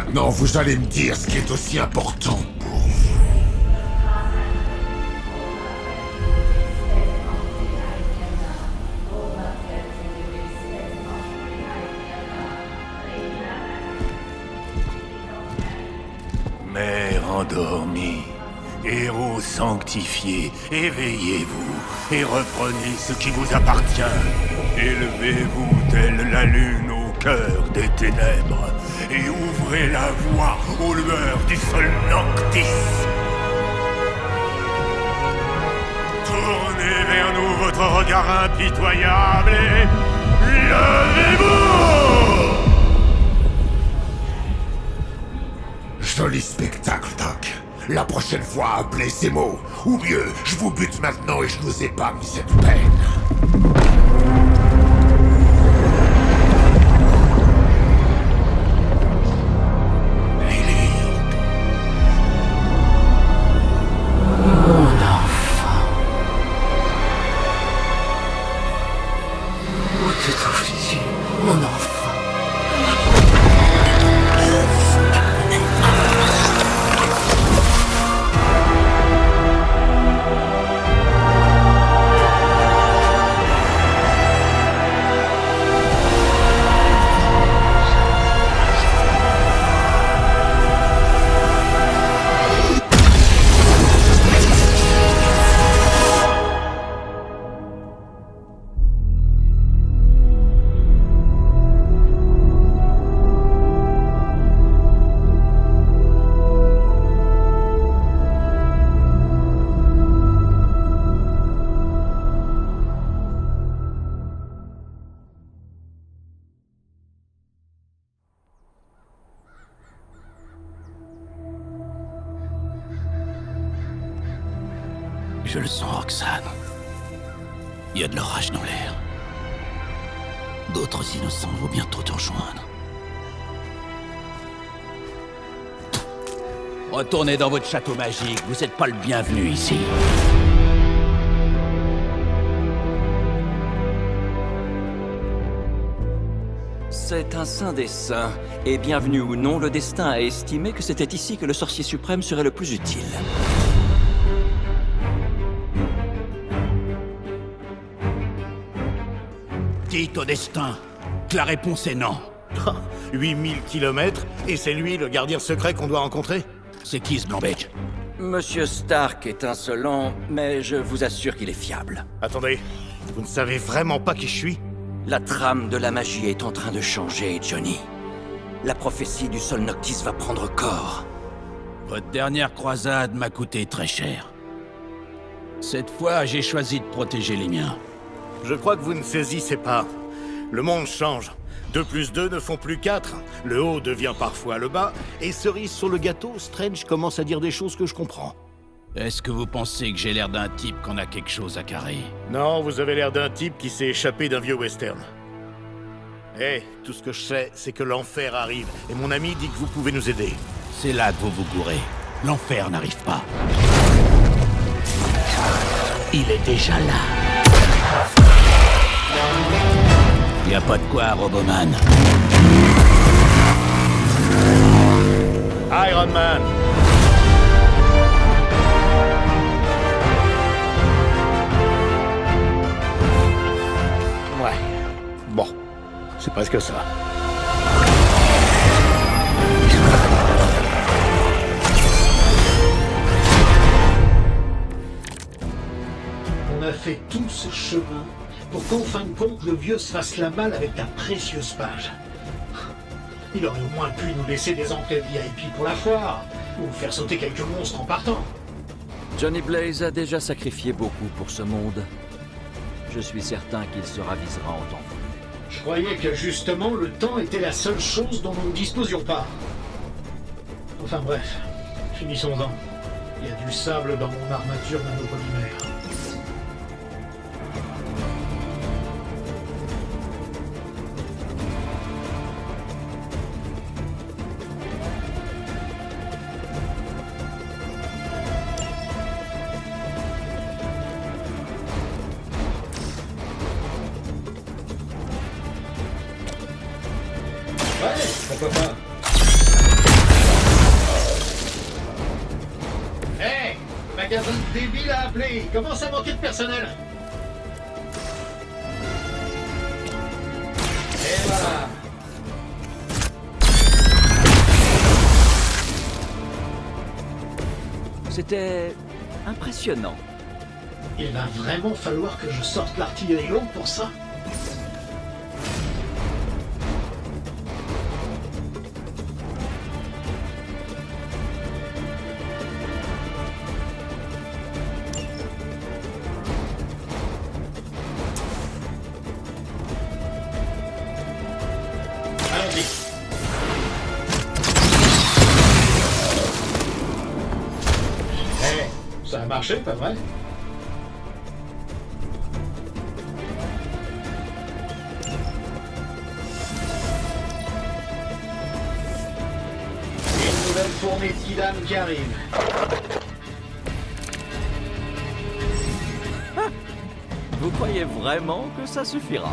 Maintenant, vous allez me dire ce qui est aussi important pour vous. Mère endormie, héros sanctifié, éveillez-vous et reprenez ce qui vous appartient. Élevez-vous telle la lune au cœur des ténèbres et ouvrez la voie aux lueurs du sol Noctis. Tournez vers nous votre regard impitoyable et levez-vous! Joli spectacle, Doc. La prochaine fois, appelez ces mots. Ou mieux, je vous bute maintenant et je vous épargne cette peine. Où te trouves-tu, mon enfant? Je le sens, Roxane. Il y a de l'orage dans l'air. D'autres innocents vont bientôt te rejoindre. Retournez dans votre château magique, vous n'êtes pas le bienvenu ici. C'est un saint des saints, et bienvenu ou non, le destin a estimé que c'était ici que le sorcier suprême serait le plus utile. Dites au destin que la réponse est non. 8000 kilomètres, et c'est lui le gardien secret qu'on doit rencontrer? C'est qui ce blanc-bec? Monsieur Stark est insolent, mais je vous assure qu'il est fiable. Attendez, vous ne savez vraiment pas qui je suis? La trame de la magie est en train de changer, Johnny. La prophétie du sol Noctis va prendre corps. Votre dernière croisade m'a coûté très cher. Cette fois, j'ai choisi de protéger les miens. Je crois que vous ne saisissez pas. Le monde change. 2 plus 2 ne font plus 4. Le haut devient parfois le bas. Et cerise sur le gâteau, Strange commence à dire des choses que je comprends. Est-ce que vous pensez que j'ai l'air d'un type qu'on a quelque chose à carrer? Non, vous avez l'air d'un type qui s'est échappé d'un vieux western. Tout ce que je sais, c'est que l'enfer arrive. Et mon ami dit que vous pouvez nous aider. C'est là que vous vous gourrez. L'enfer n'arrive pas. Il est déjà là. Y a pas de quoi, Roboman. Iron Man! Ouais. Bon. C'est presque ça. On a fait tout ce chemin pour qu'en fin de compte, le vieux se fasse la malle avec ta précieuse page. Il aurait au moins pu nous laisser des entrées VIP pour la foire, ou faire sauter quelques monstres en partant. Johnny Blaze a déjà sacrifié beaucoup pour ce monde. Je suis certain qu'il se ravisera en temps voulu. Je croyais que justement, le temps était la seule chose dont nous ne disposions pas. Enfin bref, finissons-en. Il y a du sable dans mon armature nanopolymère. Ouais, pourquoi pas. magasin débile à appeler. Il commence à manquer de personnel. Et voilà. C'était impressionnant. Il va vraiment falloir que je sorte l'artillerie longue pour ça. Allons-y. Ça a marché, pas vrai? Une nouvelle fournée de Kidam qui arrive. Vous croyez vraiment que ça suffira?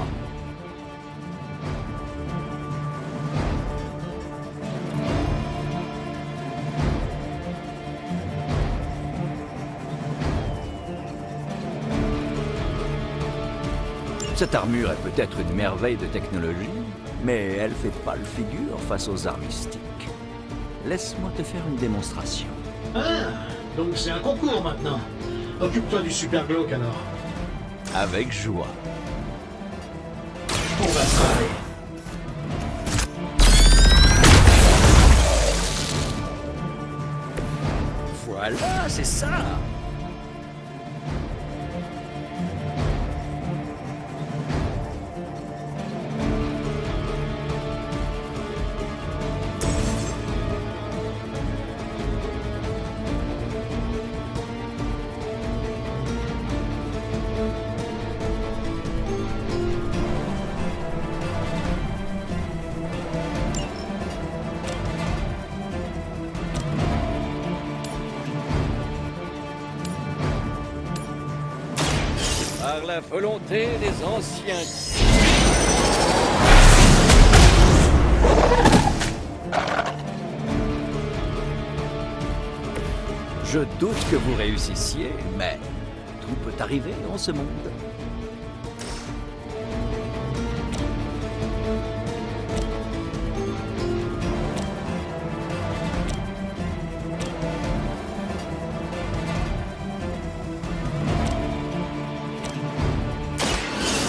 Cette armure est peut-être une merveille de technologie, mais elle fait pâle figure face aux arts mystiques. Laisse-moi te faire une démonstration. Ah, donc c'est un concours maintenant. Occupe-toi du super glauque alors. Avec joie. On va travailler. Voilà, c'est ça! Par la volonté des anciens. Je doute que vous réussissiez, mais tout peut arriver dans ce monde.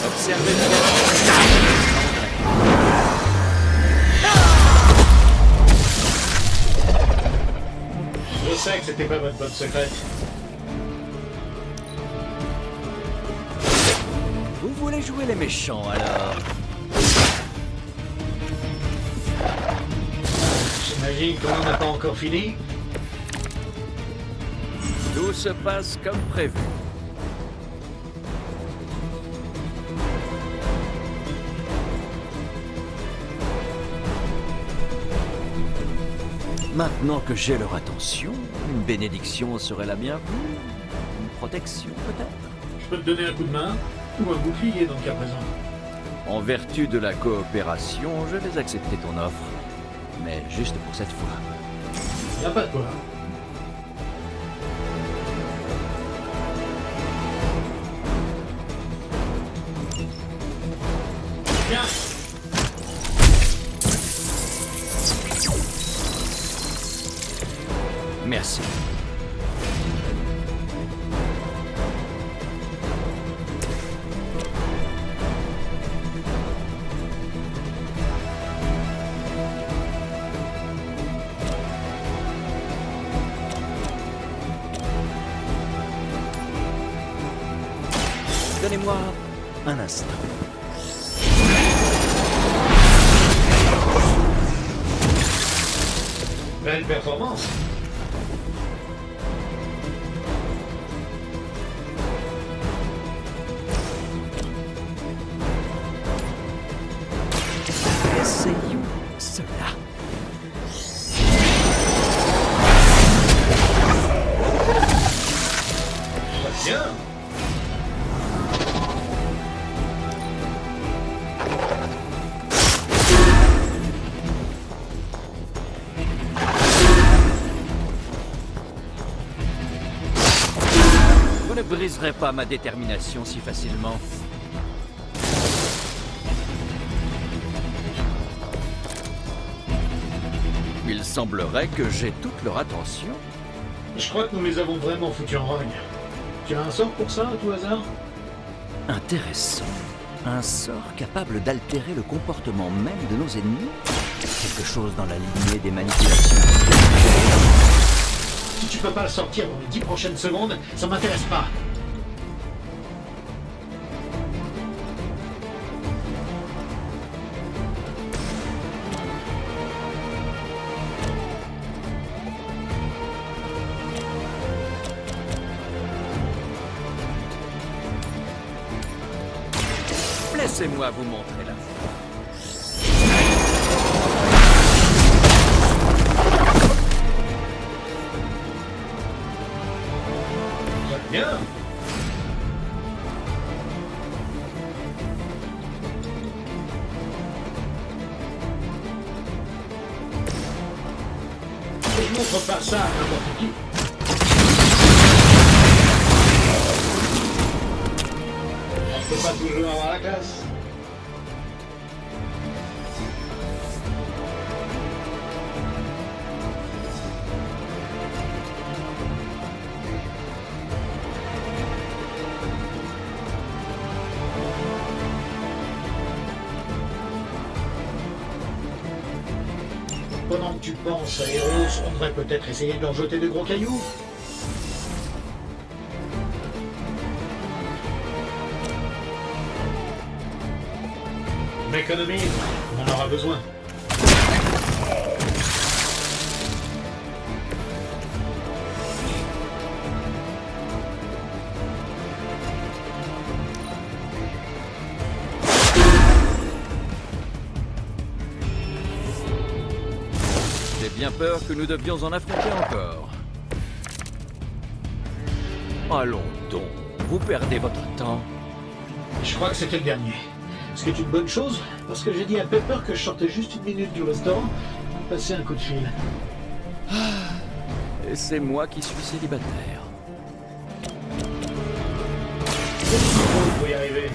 Observez Je sais que c'était pas votre bonne secrète. Vous voulez jouer les méchants alors? J'imagine qu'on n'en a pas encore fini. Tout se passe comme prévu. Maintenant que j'ai leur attention, une bénédiction serait la bienvenue. Une protection peut-être. Je peux te donner un coup de main ou un bouclier dans le cas présent. En vertu de la coopération, je vais accepter ton offre. Mais juste pour cette fois. Y a pas de quoi. Bien. Merci. Donnez-moi un instant. Belle performance. Essayons cela. Très bien. ne briserai pas ma détermination si facilement. Il semblerait que j'ai toute leur attention. Je crois que nous les avons vraiment foutus en rogne. Tu as un sort pour ça, à tout hasard? Intéressant. Un sort capable d'altérer le comportement même de nos ennemis? Quelque chose dans la lignée des manipulations. Si tu peux pas le sortir dans les 10 prochaines secondes, ça m'intéresse pas. Laissez-moi vous montrer la voie. Très bien. Je montre pas ça à n'importe qui. On peut pas toujours avoir la classe. Pendant que tu penses à Eros, on devrait peut-être essayer d'en jeter de gros cailloux. M'économise, on en aura besoin. J'ai bien peur que nous devions en affronter encore. Allons donc, vous perdez votre temps. Je crois que c'était le dernier. Ce qui est une bonne chose, parce que j'ai dit à Pepper que je sortais juste une minute du restaurant pour passer un coup de fil. Et c'est moi qui suis célibataire. Il faut y arriver.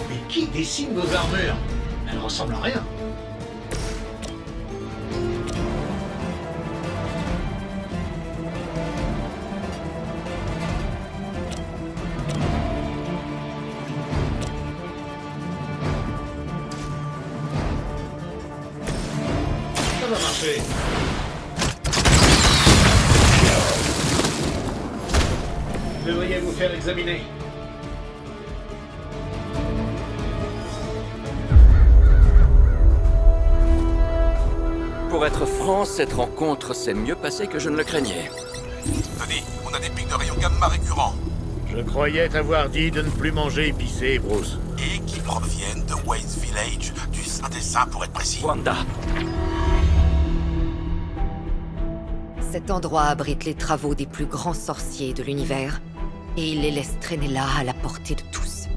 Mais qui dessine vos armures? Elles ressemblent à rien. Ça va marcher. Vous devriez vous faire examiner. Pour être franc, cette rencontre s'est mieux passée que je ne le craignais. Tony, on a des pics de rayons gamma récurrents Je croyais t'avoir dit de ne plus manger épicé, Bruce. et qui proviennent de Wayne's Village, du Saint des Saints pour être précis. Wanda, Cet endroit abrite les travaux des plus grands sorciers de l'univers, et il les laisse traîner là à la portée de tous.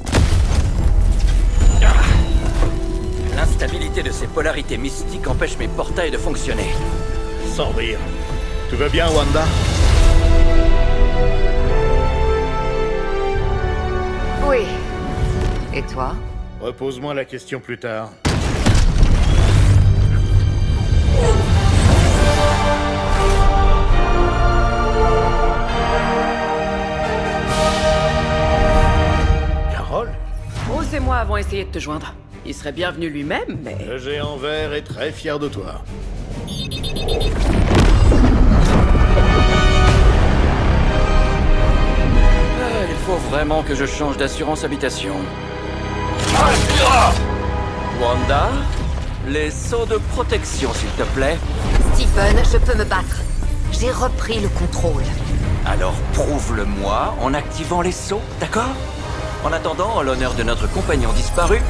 l'instabilité de ces polarités mystiques empêche mes portails de fonctionner. Sans rire. Tout va bien, Wanda? Oui. Et toi? Repose-moi la question plus tard. Carole? Bruce et moi avons essayé de te joindre. Il serait bienvenu lui-même, mais... Le géant vert est très fier de toi. Il faut vraiment que je change d'assurance habitation. Wanda, les sauts de protection, s'il te plaît. Stephen, je peux me battre. J'ai repris le contrôle. Alors prouve-le-moi en activant les sauts, d'accord? En attendant, en l'honneur de notre compagnon disparu,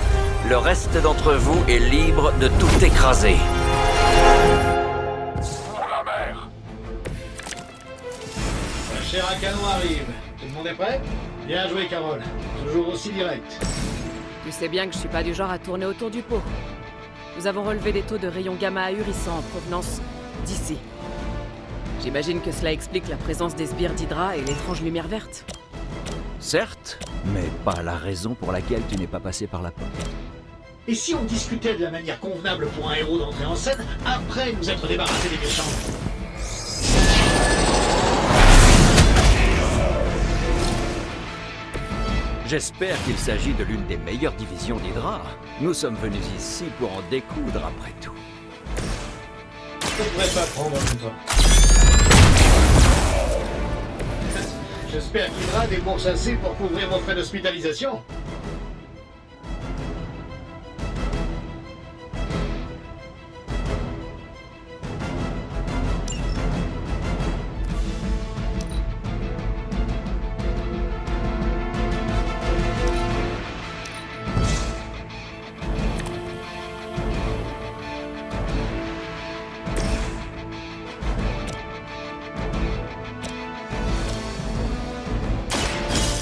le reste d'entre vous est libre de tout écraser. Le cher canon arrive. Tout le monde est prêt? Bien joué, Carole. Toujours aussi direct. Tu sais bien que je suis pas du genre à tourner autour du pot. Nous avons relevé des taux de rayons gamma ahurissants en provenance d'ici. J'imagine que cela explique la présence des sbires d'Hydra et l'étrange lumière verte. Certes, mais pas la raison pour laquelle tu n'es pas passé par la porte. Et si on discutait de la manière convenable pour un héros d'entrer en scène après nous être débarrassés des méchants? J'espère qu'il s'agit de l'une des meilleures divisions d'Hydra. Nous sommes venus ici pour en découdre après tout. Je ne pourrais pas prendre longtemps. J'espère qu'Hydra débourse assez pour couvrir vos frais d'hospitalisation.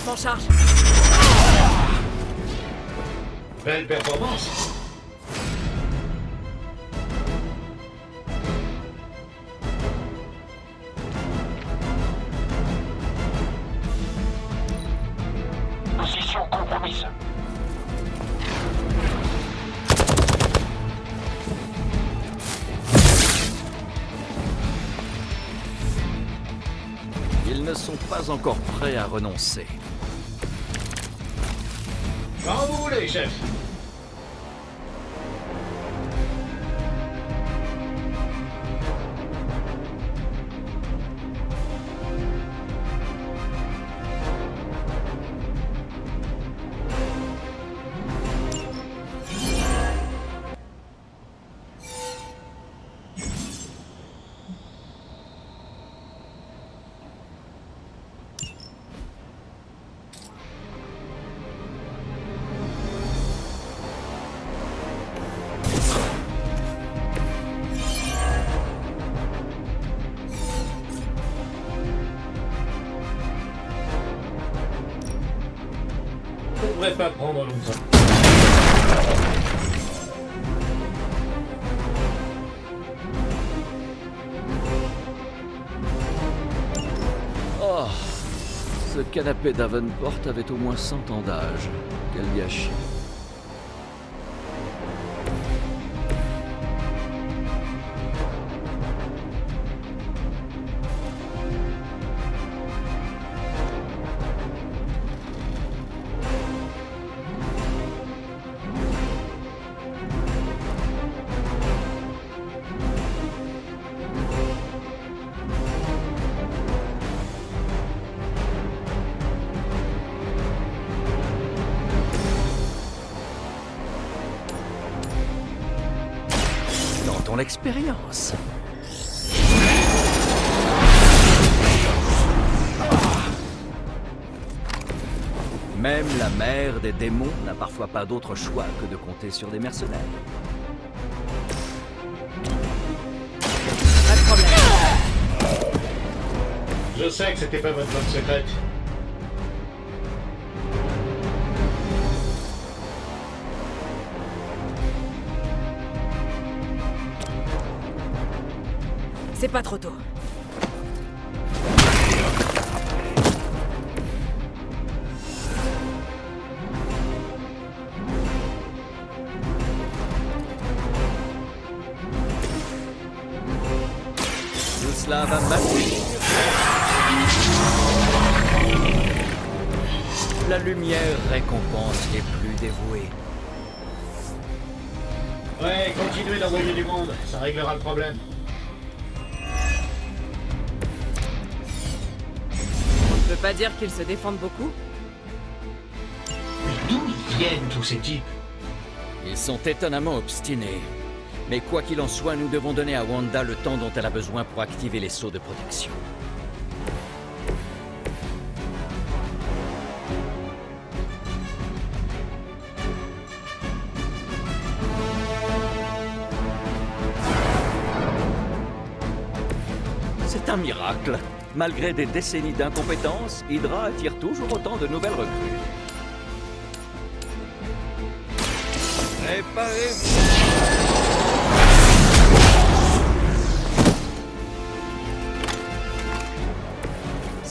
En charge. Belle performance. Position compromise. Ils ne sont pas encore prêts à renoncer. Quand vous voulez, chef. Ça ne devrait pas prendre longtemps. Oh, ce canapé Davenport avait au moins 100 ans d'âge. Quel gâchis. Dans ton expérience. Même la mère des démons n'a parfois pas d'autre choix que de compter sur des mercenaires. Pas de problème. Je sais que c'était pas votre bonne secrète. C'est pas trop tôt. Tout cela va m'appuyer. La lumière récompense les plus dévoués. Ouais, continuez d'envoyer du monde, ça réglera le problème. On ne peut pas dire qu'ils se défendent beaucoup? Mais d'où ils viennent tous ces types? Ils sont étonnamment obstinés. Mais quoi qu'il en soit, nous devons donner à Wanda le temps dont elle a besoin pour activer les sceaux de protection. C'est un miracle. Malgré des décennies d'incompétence, Hydra attire toujours autant de nouvelles recrues. Préparez-vous.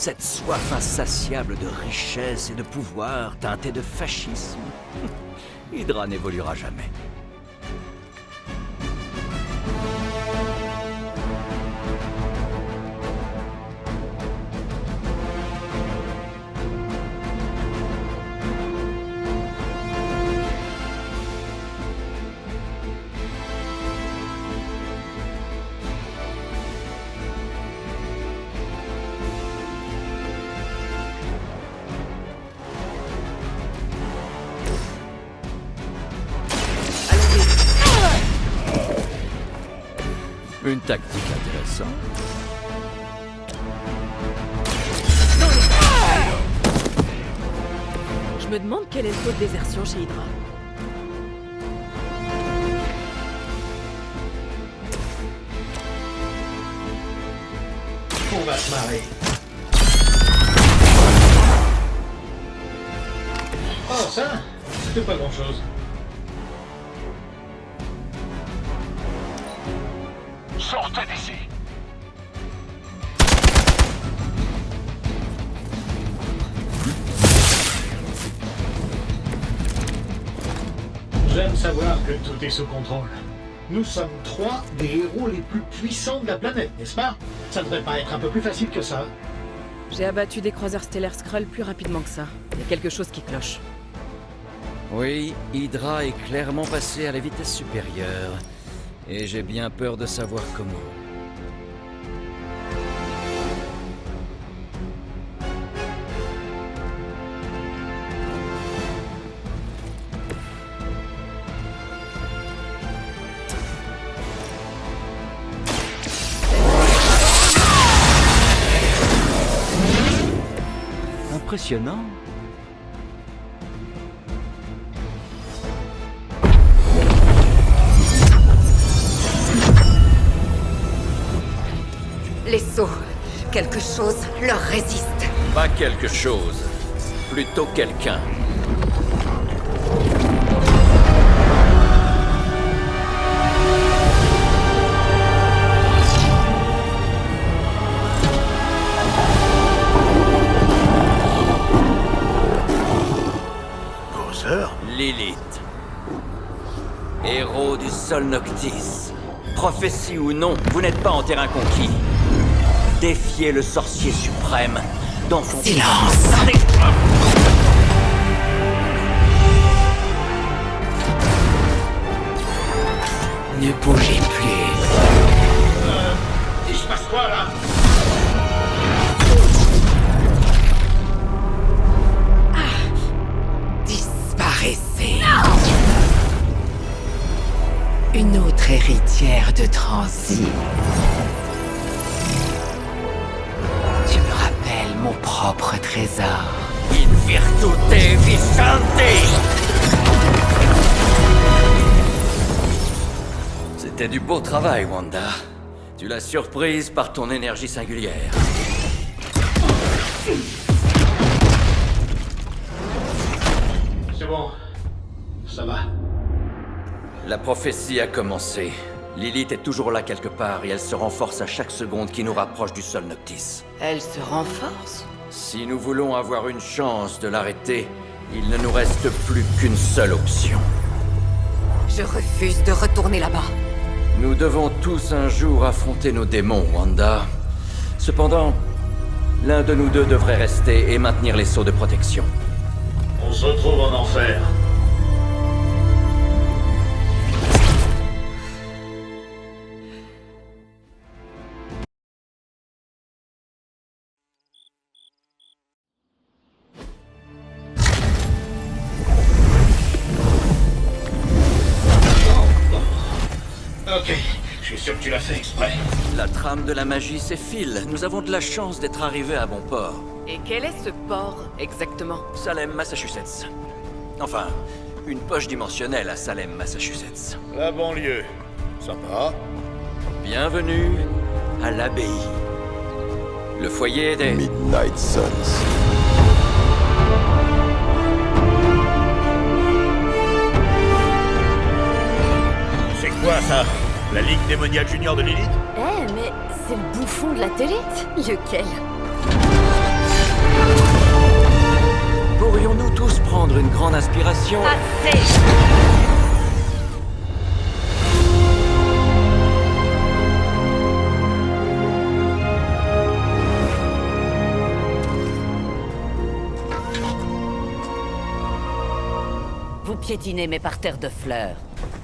Cette soif insatiable de richesse et de pouvoir teintée de fascisme. Hydra n'évoluera jamais. Une tactique intéressante. Je me demande quel est le taux de désertion chez Hydra. On va se marrer. Oh, ça, c'était pas grand-chose. Sortez d'ici. J'aime savoir que tout est sous contrôle. Nous sommes 3 des héros les plus puissants de la planète, n'est-ce pas? Ça devrait pas être un peu plus facile que ça. J'ai abattu des croiseurs stellaires Skrull plus rapidement que ça. Il y a quelque chose qui cloche. Oui, Hydra est clairement passé à la vitesse supérieure. Et j'ai bien peur de savoir comment. Impressionnant. Les sceaux, quelque chose leur résiste. Pas quelque chose. Plutôt quelqu'un. Gozer? Lilith. Héros du Sol Noctis. Prophétie ou non, vous n'êtes pas en terrain conquis. Défiez le sorcier suprême dans son... Silence! Ne bougez plus. Il se passe quoi, là? Disparaissez. Une autre héritière de Transi. Tu me rappelles mon propre trésor. In virtute vicente! C'était du beau travail, Wanda. Tu l'as surprise par ton énergie singulière. C'est bon. Ça va. La prophétie a commencé. Lilith est toujours là quelque part et elle se renforce à chaque seconde qui nous rapproche du Sol Noctis. Elle se renforce. Si nous voulons avoir une chance de l'arrêter, il ne nous reste plus qu'une seule option. Je refuse de retourner là-bas. Nous devons tous un jour affronter nos démons, Wanda. Cependant, l'un de nous deux devrait rester et maintenir les sceaux de protection. On se retrouve en enfer. Ok, je suis sûr que tu l'as fait exprès. La trame de la magie s'effile. Nous avons de la chance d'être arrivés à bon port. Et quel est ce port, exactement? Salem, Massachusetts. Enfin, une poche dimensionnelle à Salem, Massachusetts. La banlieue. Sympa. Bienvenue à l'abbaye. Le foyer des... Midnight Suns. C'est quoi ça? La Ligue démoniaque junior de Lilith? Eh, mais c'est le bouffon de la télé. Lequel? Pourrions-nous tous prendre une grande inspiration? Assez! Vous piétinez mes parterres de fleurs.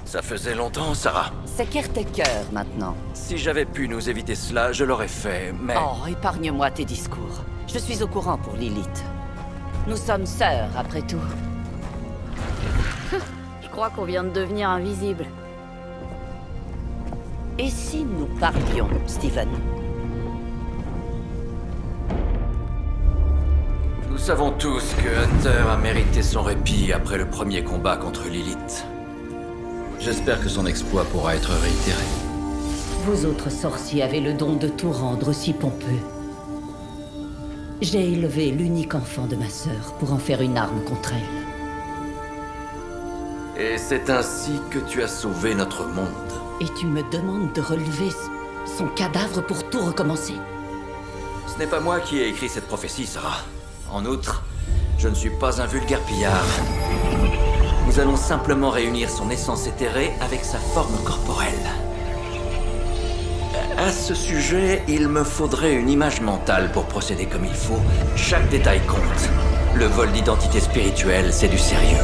Ça faisait longtemps, Sarah. C'est Caretaker maintenant. Si j'avais pu nous éviter cela, je l'aurais fait, mais... Oh, épargne-moi tes discours. Je suis au courant pour Lilith. Nous sommes sœurs, après tout. Je crois qu'on vient de devenir invisible. Et si nous parlions, Steven? Nous savons tous que Hunter a mérité son répit après le premier combat contre Lilith. J'espère que son exploit pourra être réitéré. Vous autres sorciers avez le don de tout rendre si pompeux. J'ai élevé l'unique enfant de ma sœur pour en faire une arme contre elle. Et c'est ainsi que tu as sauvé notre monde. Et tu me demandes de relever son cadavre pour tout recommencer? Ce n'est pas moi qui ai écrit cette prophétie, Sarah. En outre, je ne suis pas un vulgaire pillard. Nous allons simplement réunir son essence éthérée avec sa forme corporelle. À ce sujet, il me faudrait une image mentale pour procéder comme il faut. Chaque détail compte. Le vol d'identité spirituelle, c'est du sérieux.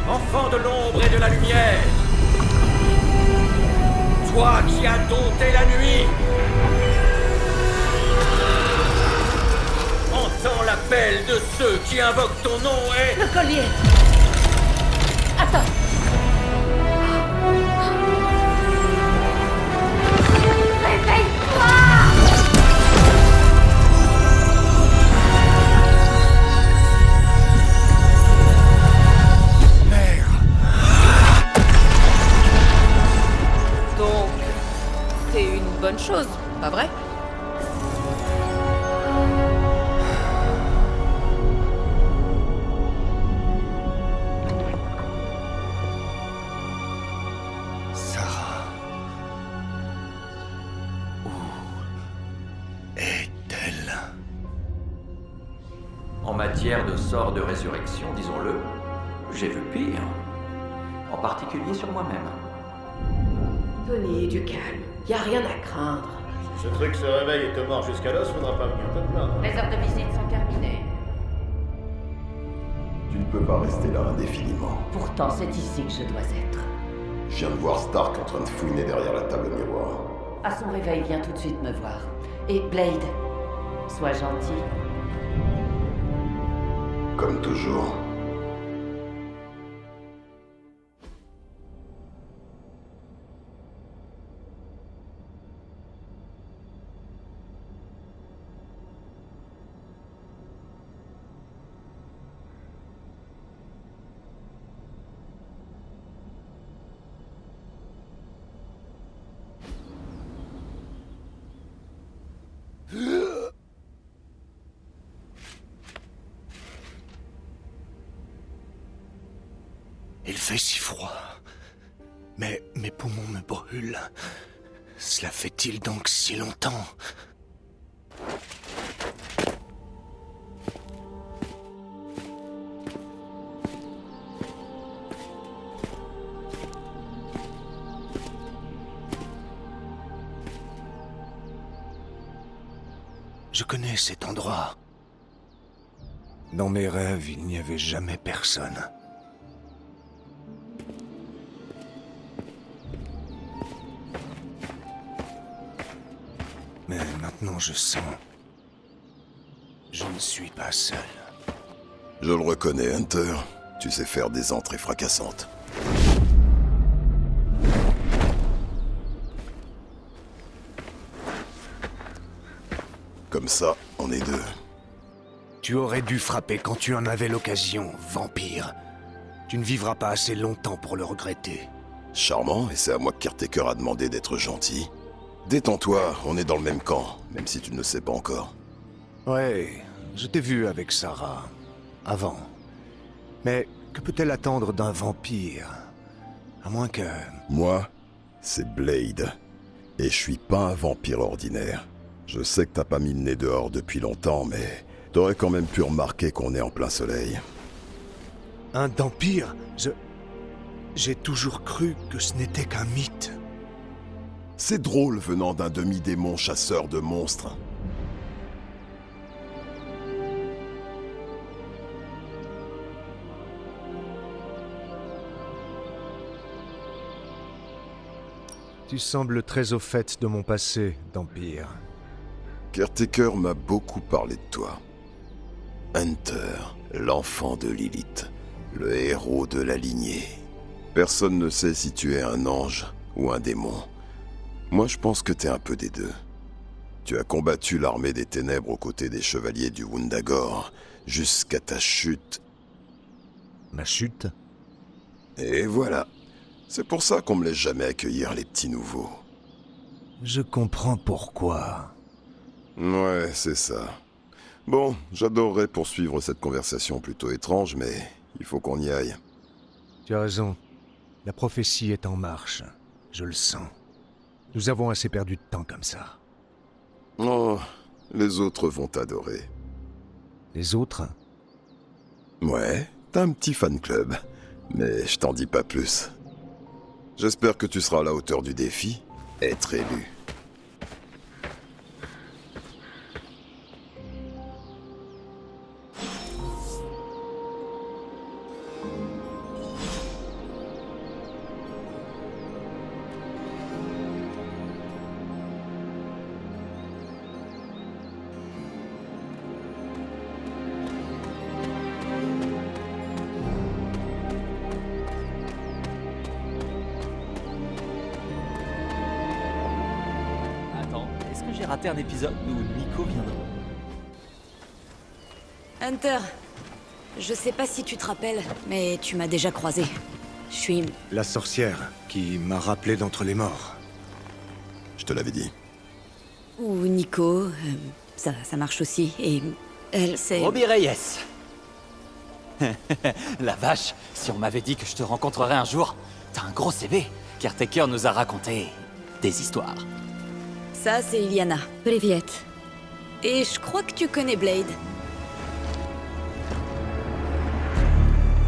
Enfant de l'ombre et de la lumière, toi qui as dompté la nuit, entends l'appel de ceux qui invoquent ton nom et... Le collier! Attends! Bonne chose, pas vrai? Sarah. Où est-elle? En matière de sort de résurrection, disons-le, j'ai vu pire. En particulier sur moi-même. Tony, du calme. Y a rien à craindre. Si ce truc se réveille et te mord jusqu'à l'os, faudra pas venir te plaindre. Les heures de visite sont terminées. Tu ne peux pas rester là indéfiniment. Pourtant, c'est ici que je dois être. Je viens de voir Stark en train de fouiner derrière la table miroir. À son réveil, viens tout de suite me voir. Et Blade, sois gentil. Comme toujours. Il fait si froid. Mais mes poumons me brûlent. Cela fait-il donc si longtemps? Je connais cet endroit. Dans mes rêves, il n'y avait jamais personne. Mais maintenant je sens... Je ne suis pas seul. Je le reconnais, Hunter. Tu sais faire des entrées fracassantes. Comme ça, on est deux. Tu aurais dû frapper quand tu en avais l'occasion, vampire. Tu ne vivras pas assez longtemps pour le regretter. Charmant, et c'est à moi que Caretaker a demandé d'être gentil. Détends-toi, on est dans le même camp, même si tu ne le sais pas encore. Ouais, je t'ai vu avec Sarah. Avant. Mais que peut-elle attendre d'un vampire? À moins que... Moi, c'est Blade. Et je suis pas un vampire ordinaire. Je sais que t'as pas mis le nez dehors depuis longtemps, mais... T'aurais quand même pu remarquer qu'on est en plein soleil. Un vampire? J'ai toujours cru que ce n'était qu'un mythe. C'est drôle venant d'un demi-démon chasseur de monstres. Tu sembles très au fait de mon passé, vampire. Caretaker m'a beaucoup parlé de toi. Hunter, l'enfant de Lilith, le héros de la lignée. Personne ne sait si tu es un ange ou un démon. Moi, je pense que t'es un peu des deux. Tu as combattu l'armée des ténèbres aux côtés des chevaliers du Wundagore, jusqu'à ta chute. Ma chute? Et voilà. C'est pour ça qu'on me laisse jamais accueillir les petits nouveaux. Je comprends pourquoi. Ouais, c'est ça. Bon, j'adorerais poursuivre cette conversation plutôt étrange, mais il faut qu'on y aille. Tu as raison. La prophétie est en marche. Je le sens. Nous avons assez perdu de temps comme ça. Oh, les autres vont t'adorer. Les autres? Ouais, t'as un petit fan club, mais je t'en dis pas plus. J'espère que tu seras à la hauteur du défi, être élu. J'ai raté un épisode où Nico viendra. Hunter, je sais pas si tu te rappelles, mais tu m'as déjà croisé. Je suis... La sorcière qui m'a rappelé d'entre les morts. Je te l'avais dit. Ou Nico, ça marche aussi, et... Elle, c'est... Robbie Reyes. La vache, si on m'avait dit que je te rencontrerais un jour, t'as un gros CV. Caretaker nous a raconté des histoires. Ça, c'est Iliana. Privyet. Et je crois que tu connais Blade.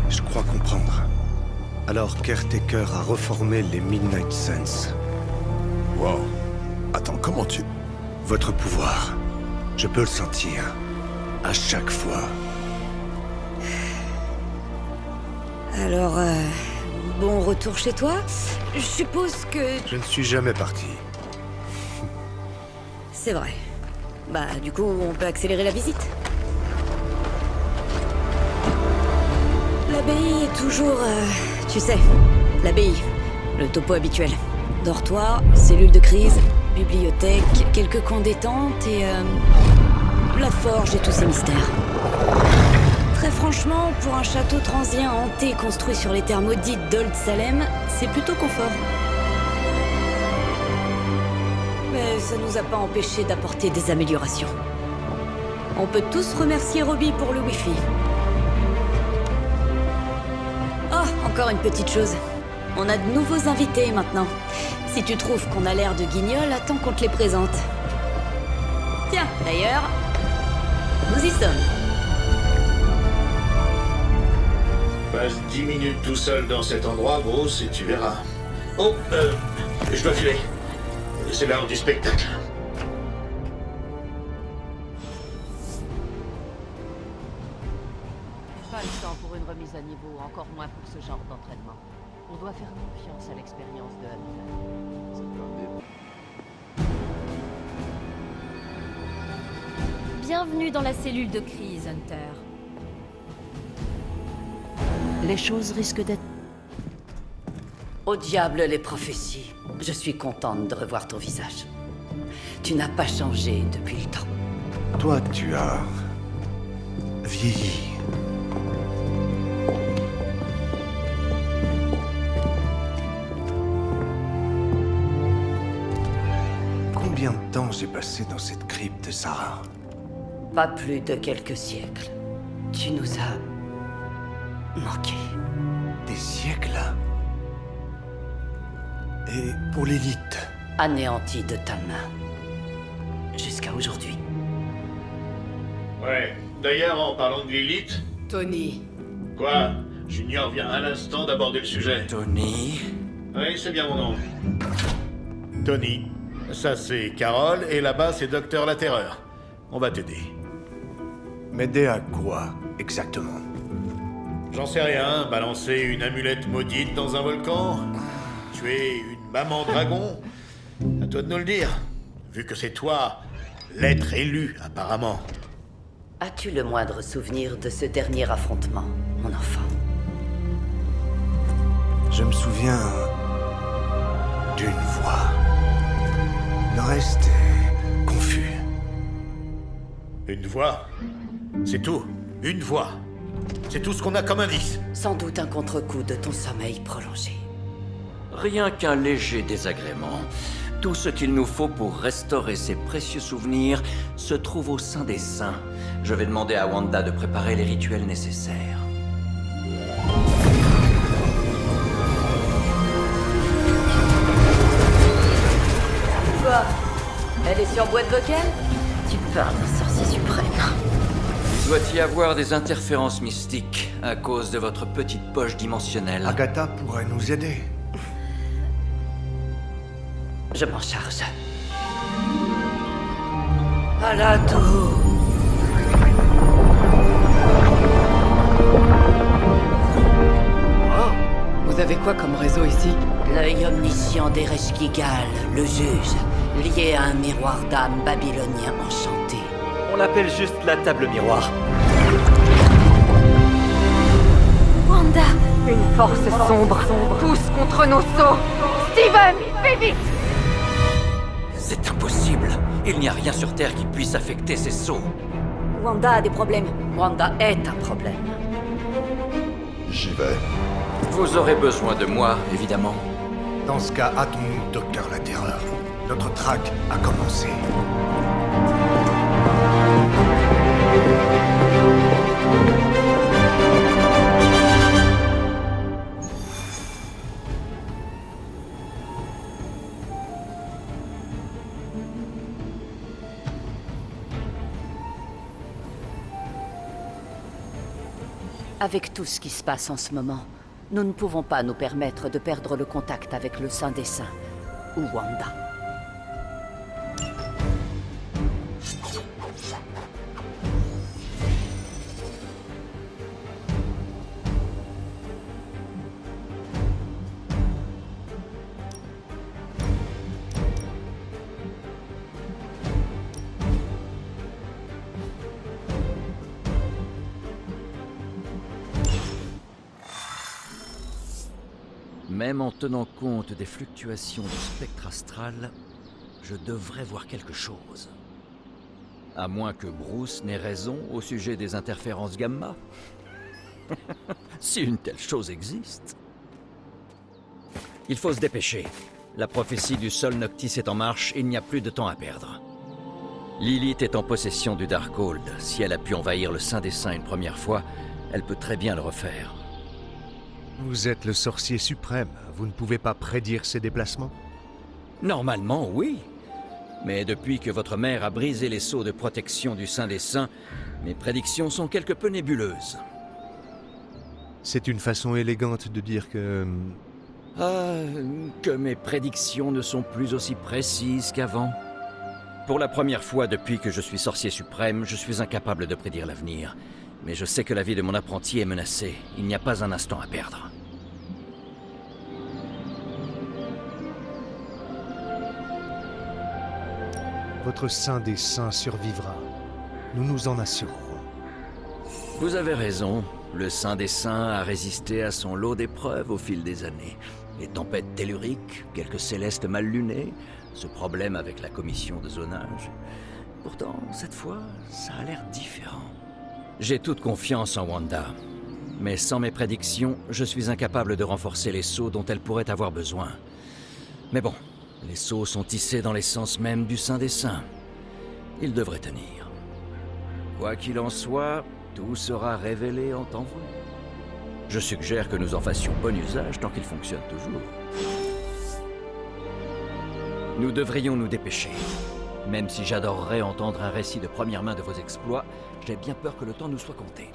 Je crois comprendre. Alors Caretaker a reformé les Midnight Suns. Wow. Attends, comment tu... Votre pouvoir. Je peux le sentir. À chaque fois. Alors, bon retour chez toi. Je suppose que... Je ne suis jamais parti. C'est vrai. Bah, du coup, on peut accélérer la visite. L'abbaye est toujours... tu sais, l'abbaye. Le topo habituel. Dortoir, cellule de crise, bibliothèque, quelques coins détente et... la forge et tous ses mystères. Très franchement, pour un château transient hanté construit sur les terres maudites d'Old Salem, c'est plutôt confort. Mais ça nous a pas empêché d'apporter des améliorations. On peut tous remercier Robbie pour le Wi-Fi. Oh, encore une petite chose. On a de nouveaux invités maintenant. Si tu trouves qu'on a l'air de guignols, attends qu'on te les présente. Tiens, d'ailleurs, nous y sommes. Passe 10 minutes tout seul dans cet endroit, Bruce, et tu verras. Oh, je dois filer. C'est l'heure du spectacle. pour une remise à niveau, encore moins pour ce genre d'entraînement. On doit faire confiance à l'expérience de Hunter. Bienvenue dans la cellule de crise, Hunter. Les choses risquent d'être... Au diable les prophéties. Je suis contente de revoir ton visage. Tu n'as pas changé depuis le temps. Toi, tu as... vieilli. Combien de temps j'ai passé dans cette crypte, Sarah? Pas plus de quelques siècles. Tu nous as... manqué. Des siècles? Et pour l'élite? Anéanti de ta main. Jusqu'à aujourd'hui. Ouais. D'ailleurs, en parlant de Lilith... Tony. Quoi? Junior vient à l'instant d'aborder le sujet. Tony? Oui, c'est bien mon nom. Tony. Ça, c'est Carole, et là-bas, c'est Docteur La Terreur. On va t'aider. M'aider à quoi, exactement? J'en sais rien. Balancer une amulette maudite dans un volcan? Tuer une maman dragon? À toi de nous le dire. Vu que c'est toi, l'être élu, apparemment. As-tu le moindre souvenir de ce dernier affrontement, mon enfant? Je me souviens... d'une voix. Le reste est... confus. Une voix? C'est tout. Une voix. C'est tout ce qu'on a comme indice. Sans doute un contre-coup de ton sommeil prolongé. Rien qu'un léger désagrément. Tout ce qu'il nous faut pour restaurer ces précieux souvenirs se trouve au sein des saints. Je vais demander à Wanda de préparer les rituels nécessaires. Quoi? Elle est sur boîte vocale? Tu parles d'un sorcier suprême. Il doit y avoir des interférences mystiques à cause de votre petite poche dimensionnelle. Agatha pourrait nous aider. Je m'en charge. À la tour. Vous avez quoi comme réseau ici? L'œil omniscient d'Ereshkigal, le juge, lié à un miroir d'âme babylonien enchanté. On l'appelle juste la table miroir. Wanda! Une force sombre. Tous contre nos sceaux. Steven, fais vite! C'est impossible. Il n'y a rien sur Terre qui puisse affecter ces sceaux. Wanda a des problèmes. Wanda est un problème. J'y vais. Vous aurez besoin de moi, évidemment. Dans ce cas, hâtons-nous, Docteur La Terreur. Notre traque a commencé. Avec tout ce qui se passe en ce moment, nous ne pouvons pas nous permettre de perdre le contact avec le Saint des Saints, ou Wanda. Même en tenant compte des fluctuations du spectre astral, je devrais voir quelque chose. À moins que Bruce n'ait raison au sujet des interférences gamma. Si une telle chose existe. Il faut se dépêcher. La prophétie du Sol Noctis est en marche, il n'y a plus de temps à perdre. Lilith est en possession du Darkhold. Si elle a pu envahir le Saint des Saints une première fois, elle peut très bien le refaire. Vous êtes le sorcier suprême, vous ne pouvez pas prédire ses déplacements? Normalement, oui. Mais depuis que votre mère a brisé les sceaux de protection du Saint des Saints, mes prédictions sont quelque peu nébuleuses. C'est une façon élégante de dire que... que mes prédictions ne sont plus aussi précises qu'avant. Pour la première fois depuis que je suis sorcier suprême, je suis incapable de prédire l'avenir. Mais je sais que la vie de mon apprenti est menacée. Il n'y a pas un instant à perdre. Votre Saint des Saints survivra. Nous nous en assurerons. Vous avez raison. Le Saint des Saints a résisté à son lot d'épreuves au fil des années. Les tempêtes telluriques, quelques célestes mal lunés, ce problème avec la commission de zonage. Pourtant, cette fois, ça a l'air différent. J'ai toute confiance en Wanda. Mais sans mes prédictions, je suis incapable de renforcer les sceaux dont elle pourrait avoir besoin. Mais bon, les sceaux sont tissés dans l'essence même du Saint des Saints. Ils devraient tenir. Quoi qu'il en soit, tout sera révélé en temps voulu. Je suggère que nous en fassions bon usage tant qu'il fonctionne toujours. Nous devrions nous dépêcher. Même si j'adorerais entendre un récit de première main de vos exploits, j'ai bien peur que le temps nous soit compté.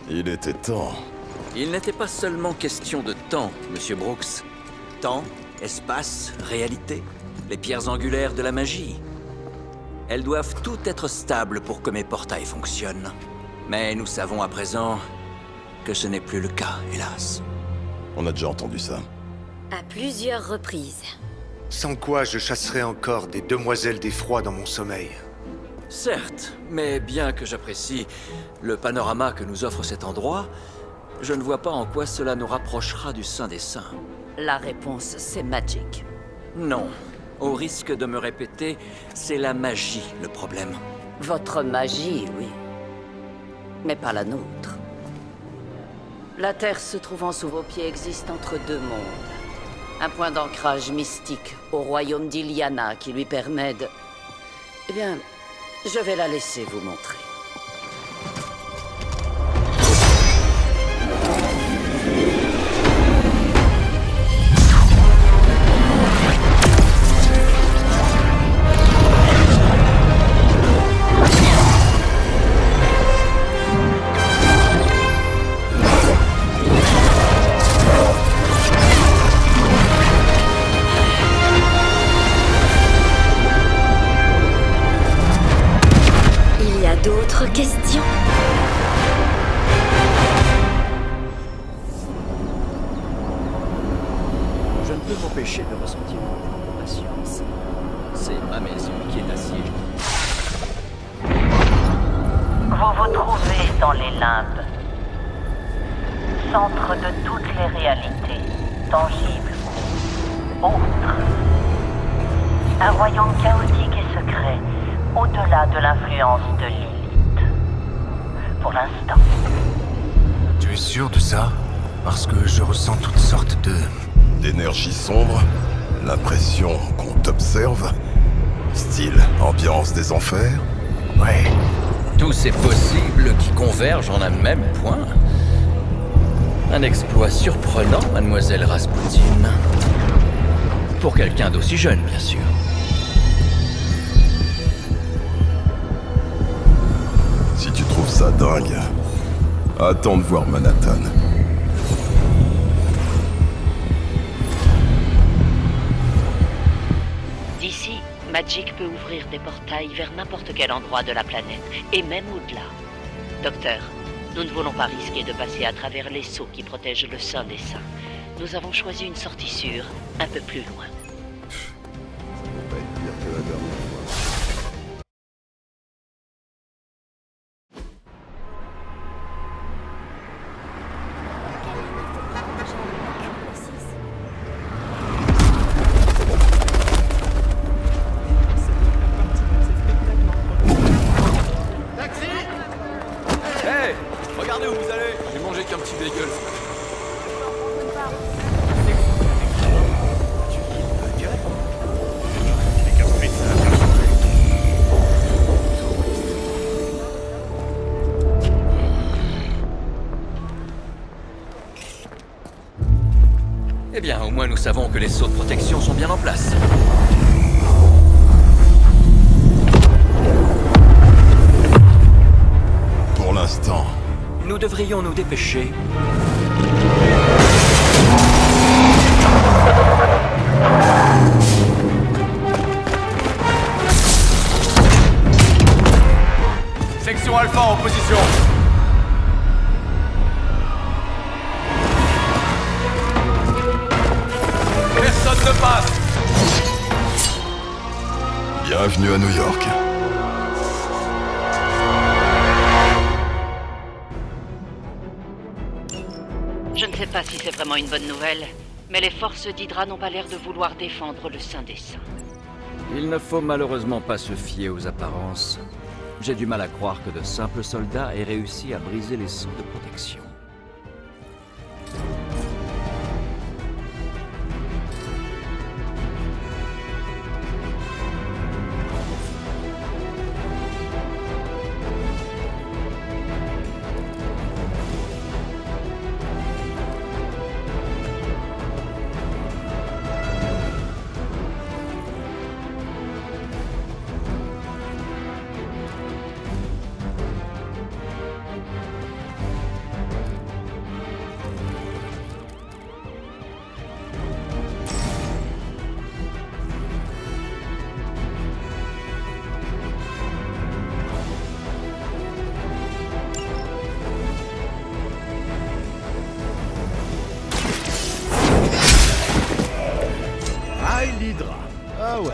Il était temps. Il n'était pas seulement question de temps, Monsieur Brooks. Temps, espace, réalité, les pierres angulaires de la magie. Elles doivent toutes être stables pour que mes portails fonctionnent. Mais nous savons à présent que ce n'est plus le cas, hélas. On a déjà entendu ça. À plusieurs reprises. Sans quoi je chasserais encore des demoiselles d'effroi dans mon sommeil. Certes, mais bien que j'apprécie le panorama que nous offre cet endroit, je ne vois pas en quoi cela nous rapprochera du Saint des Saints. La réponse, c'est Magic. Non. Au risque de me répéter, c'est la magie le problème. Votre magie, oui. Mais pas la nôtre. La Terre se trouvant sous vos pieds existe entre deux mondes. Un point d'ancrage mystique au royaume d'Iliana qui lui permet de... Eh bien, je vais la laisser vous montrer. D'autres questions? Je ne peux m'empêcher de ressentir une grande patience. C'est ma maison qui est assiégée. Vous vous trouvez dans les limbes, centre de toutes les réalités, tangibles ou autres. Un royaume chaotique et secret, au-delà de l'influence de Lilith. Pour l'instant. Tu es sûr de ça? Parce que je ressens toutes sortes de... d'énergie sombre, l'impression qu'on t'observe, style ambiance des enfers. Ouais. Tous ces possibles qui convergent en un même point. Un exploit surprenant, mademoiselle Rasputin. Pour quelqu'un d'aussi jeune, bien sûr. Si tu trouves ça dingue, attends de voir Manhattan. D'ici, Magic peut ouvrir des portails vers n'importe quel endroit de la planète, et même au-delà. Docteur, nous ne voulons pas risquer de passer à travers les sceaux qui protègent le Saint des Saints. Nous avons choisi une sortie sûre, un peu plus loin. Ça peut pas être pire que la dernière fois. Hey, regardez où vous allez. J'ai mangé qu'un petit bagel. Eh bien, au moins nous savons que les sceaux de protection sont bien en place. Pour l'instant. Nous devrions nous dépêcher. Alpha en position. Personne ne passe. Bienvenue à New York. Je ne sais pas si c'est vraiment une bonne nouvelle, mais les forces d'Hydra n'ont pas l'air de vouloir défendre le Saint des Saints. Il ne faut malheureusement pas se fier aux apparences. J'ai du mal à croire que de simples soldats aient réussi à briser les sceaux de protection. l'Hydra. Ah ouais.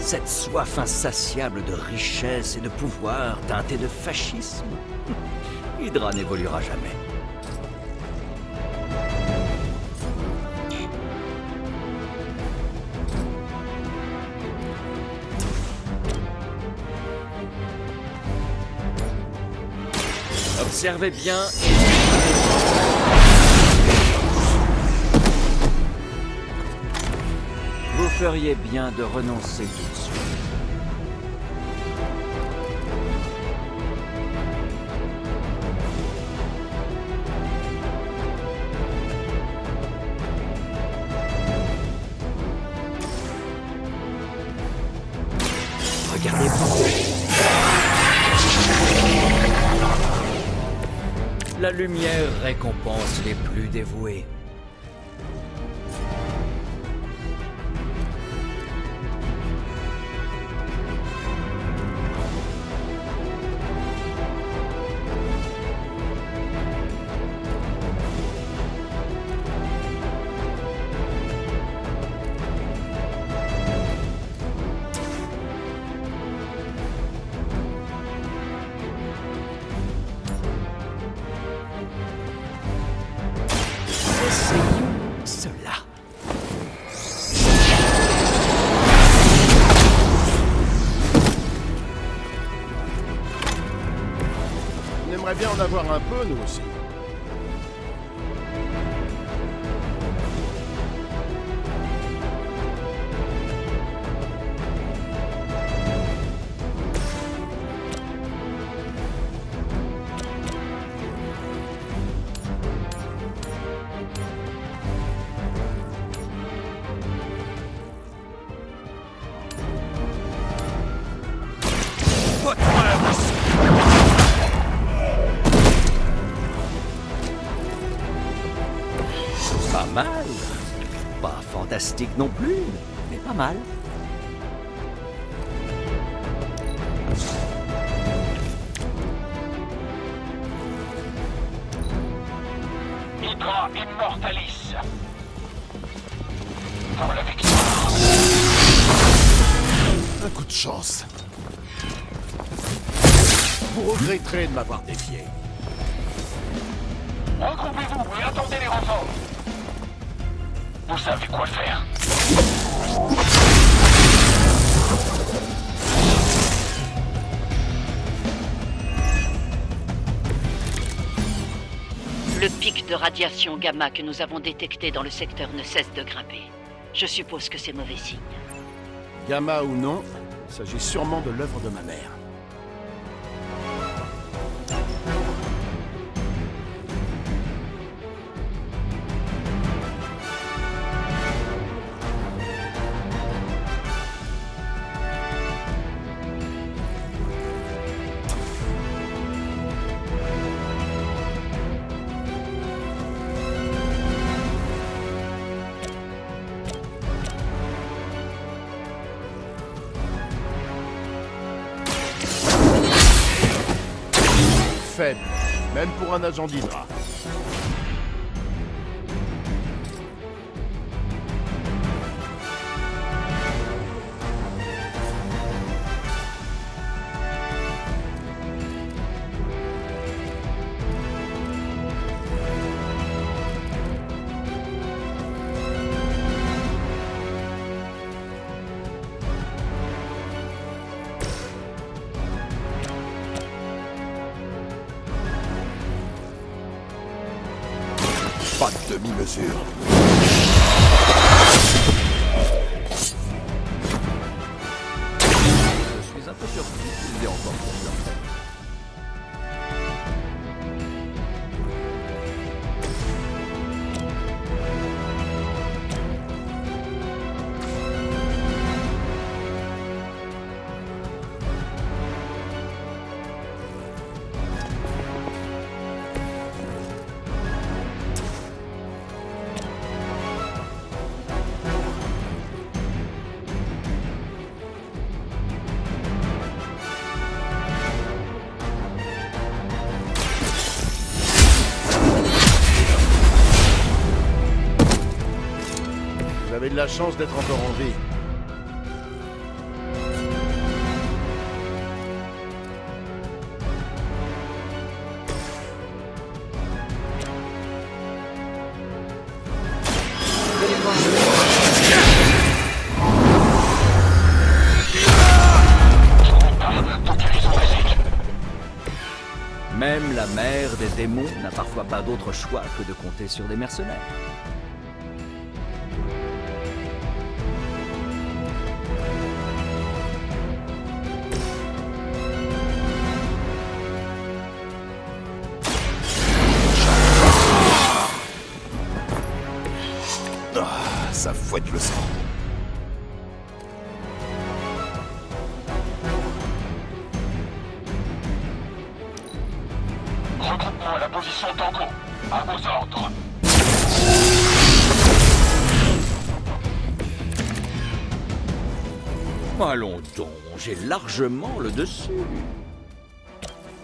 Cette soif insatiable de richesse et de pouvoir teintée de fascisme, Hydra n'évoluera jamais. Observez bien et... Vous feriez bien de renoncer tout de suite. Regardez-vous. La lumière récompense les plus dévoués. Cela. On aimerait bien en avoir un peu, nous aussi. Pas mal. Pas fantastique non plus, mais pas mal. Hydra Immortalis. Pour la victoire. Un coup de chance. Vous regretterez de m'avoir défié. Regroupez-vous et attendez les renforts. Vous savez quoi faire. Le pic de radiation gamma que nous avons détecté dans le secteur ne cesse de grimper. Je suppose que c'est mauvais signe. Gamma ou non, il s'agit sûrement de l'œuvre de ma mère. Faible, même pour un agent d'Hydra. Pas de demi-mesure. Je suis un peu surpris qu'ils aient encore fait ça. Vous avez de la chance d'être encore en vie. Même la mère des démons n'a parfois pas d'autre choix que de compter sur des mercenaires. Ça fouette le sang. Regroupement à la position Tango. À vos ordres. Allons donc, j'ai largement le dessus.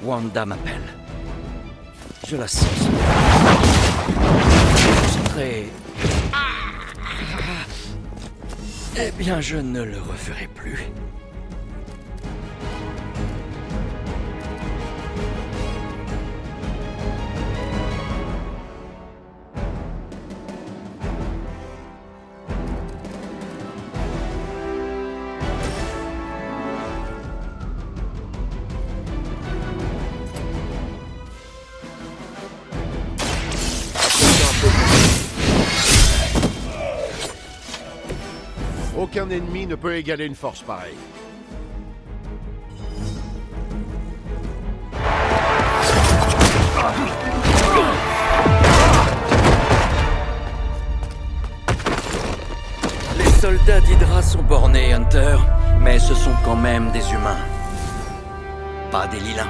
Wanda m'appelle. Je la sens. C'est très... Eh bien, je ne le referai plus. Aucun ennemi ne peut égaler une force pareille. Les soldats d'Hydra sont bornés, Hunter, mais ce sont quand même des humains. Pas des lilins.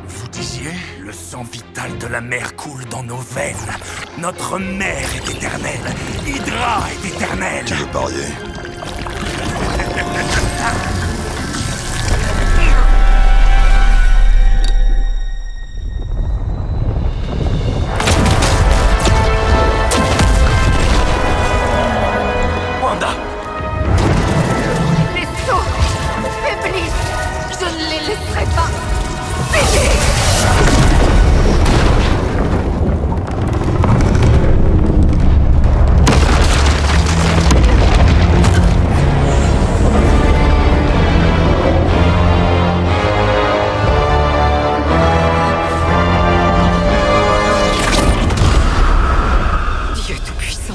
Vous disiez? Le sang vital de la mer coule dans nos veines. Notre mère est éternelle. Hydra est éternelle. Tu veux parier? Wanda! Les sceaux faiblissent. Je ne les laisserai pas céder. Dieu Tout-Puissant.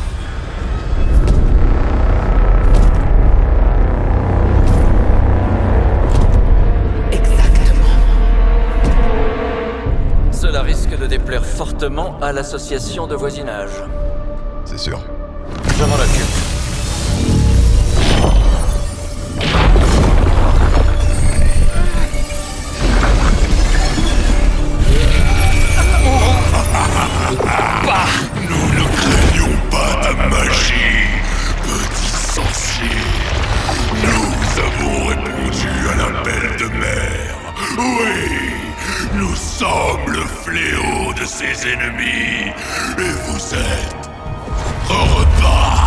Cela risque de déplaire fortement à l'association de voisinage. C'est sûr. Je m'en occupe. Nous ne craignons pas ta magie, petit sorcier. Nous avons répondu à l'appel de mer. Oui, nous sommes le fléau de ses ennemis. Et vous êtes au repas.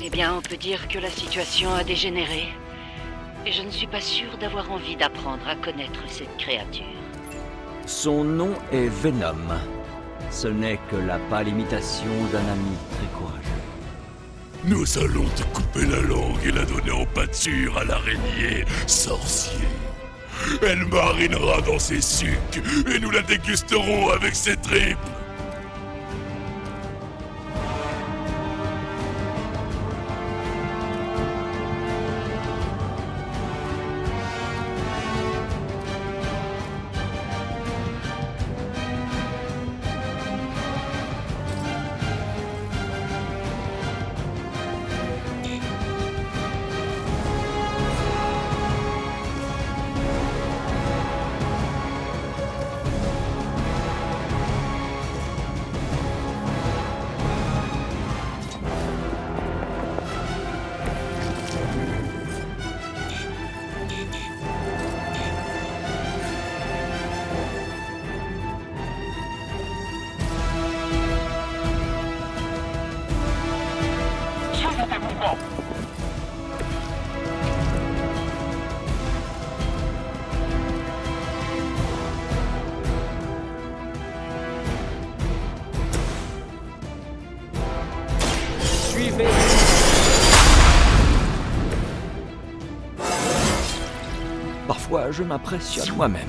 Eh bien, on peut dire que la situation a dégénéré. Et je ne suis pas sûre d'avoir envie d'apprendre à connaître cette créature. Son nom est Venom. Ce n'est que la pâle imitation d'un ami très courageux. Nous allons te couper la langue et la donner en pâture à l'araignée sorcier. Elle marinera dans ses sucs et nous la dégusterons avec ses tripes. Suivez. Parfois, je m'impressionne moi-même.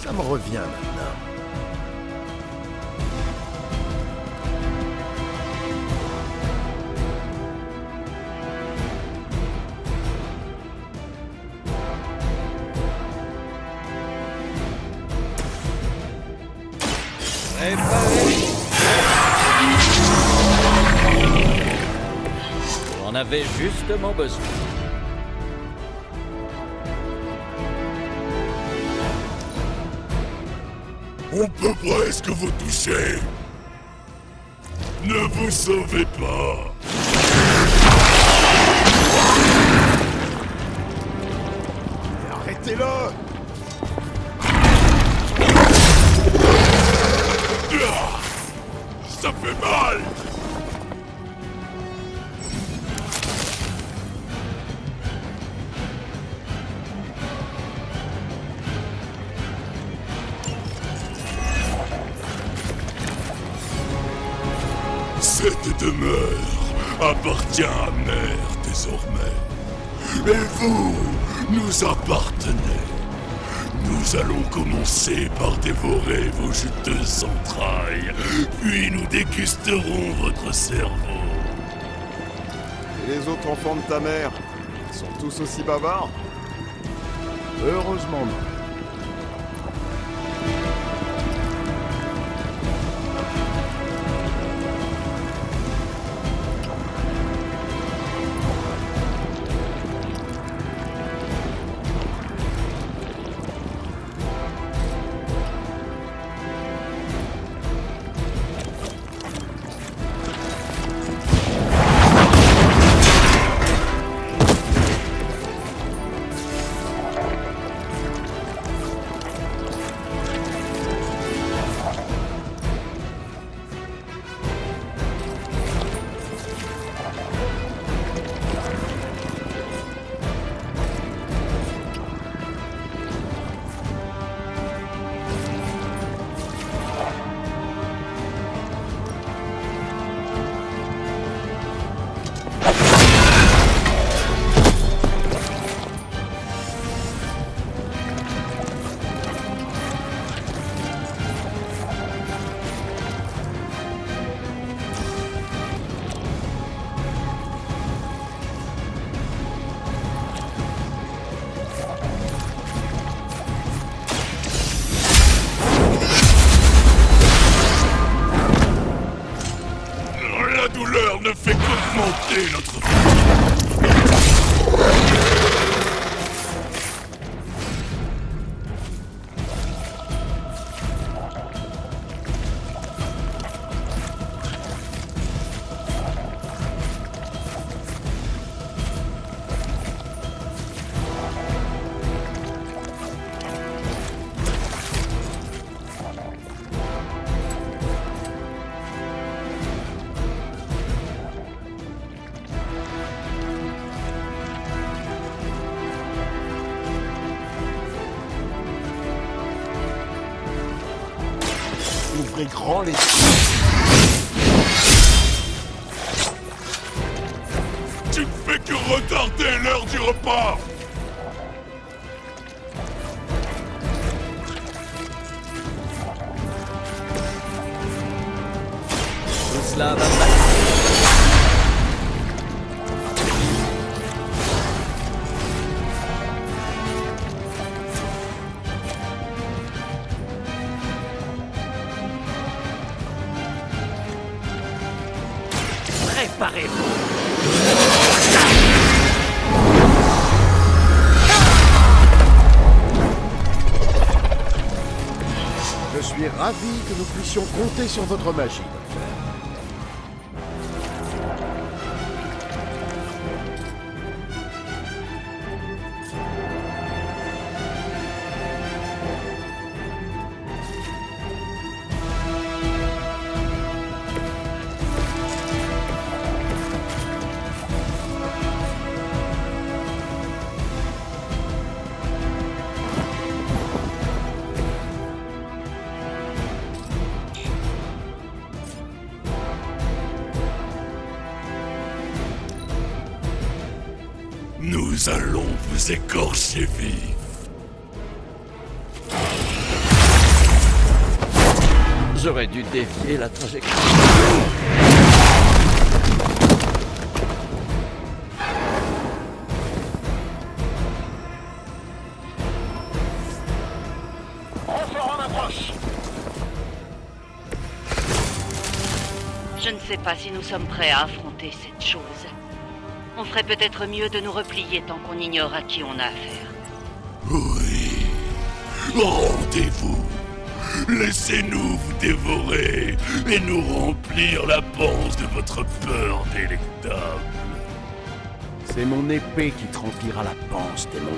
Ça me revient maintenant. J'en avais justement besoin. On peut presque vous toucher. Ne vous sauvez pas. Arrêtez-le! Ça fait mal. Cette demeure appartient à Mère désormais. Et vous nous appartenez. Nous allons commencer par dévorer vos juteuses entrailles, puis nous dégusterons votre cerveau. Et les autres enfants de ta mère, ils sont tous aussi bavards? Heureusement non. La douleur ne fait qu'augmenter notre... Ouvrez grand les... Tu ne fais que retarder l'heure du repas. Tout cela va mal. Préparez-vous. Je suis ravi que nous puissions compter sur votre magie, docteur. Nous allons vous écorcher vif. J'aurais dû dévier la trajectoire. Renfort en approche. Je ne sais pas si nous sommes prêts à affronter cette chose. On ferait peut-être mieux de nous replier tant qu'on ignore à qui on a affaire. Oui. Rendez-vous. Laissez-nous vous dévorer et nous remplir la panse de votre peur délectable. C'est mon épée qui te remplira la panse, démon.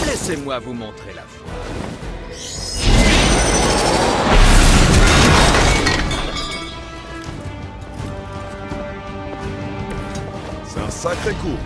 Laissez-moi vous montrer la voie. C'est un sacré coup.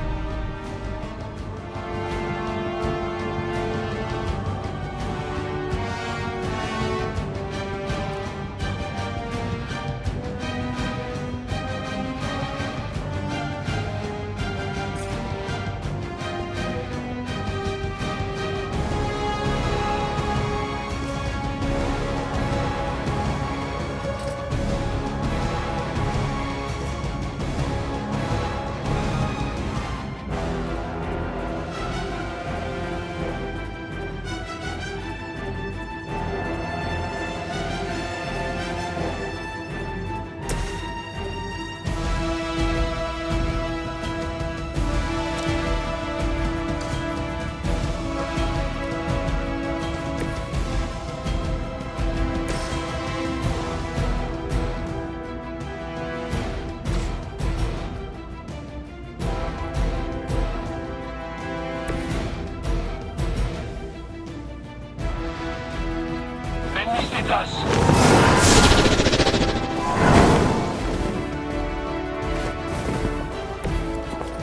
L'ennemi se déplace.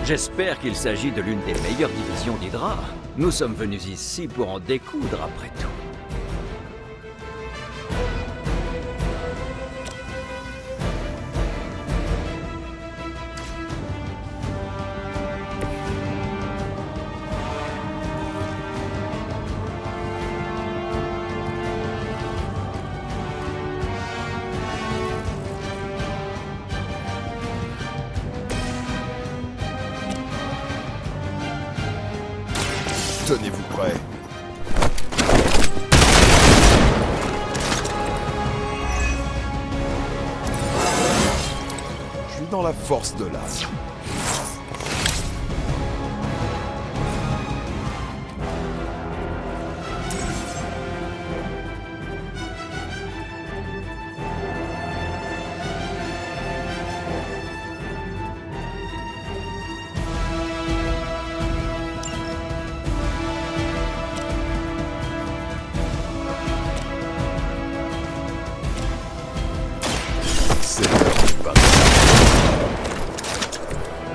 J'espère qu'il s'agit de l'une des meilleures divisions d'Hydra. Nous sommes venus ici pour en découdre après tout. Tenez-vous prêts. Je suis dans la force de l'âme.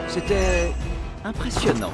C'était impressionnant.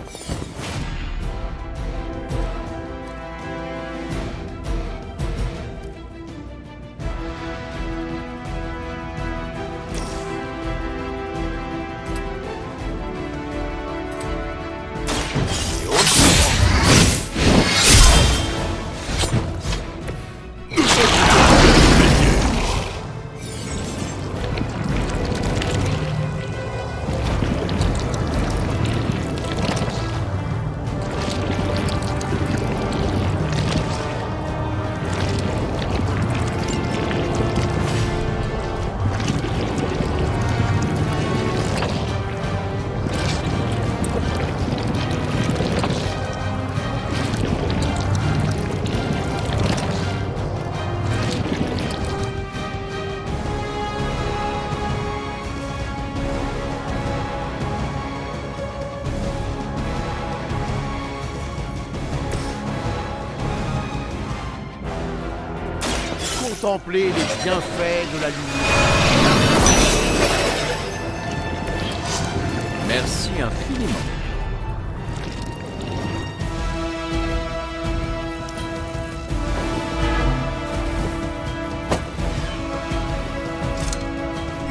contempler les bienfaits de la lumière. Merci infiniment.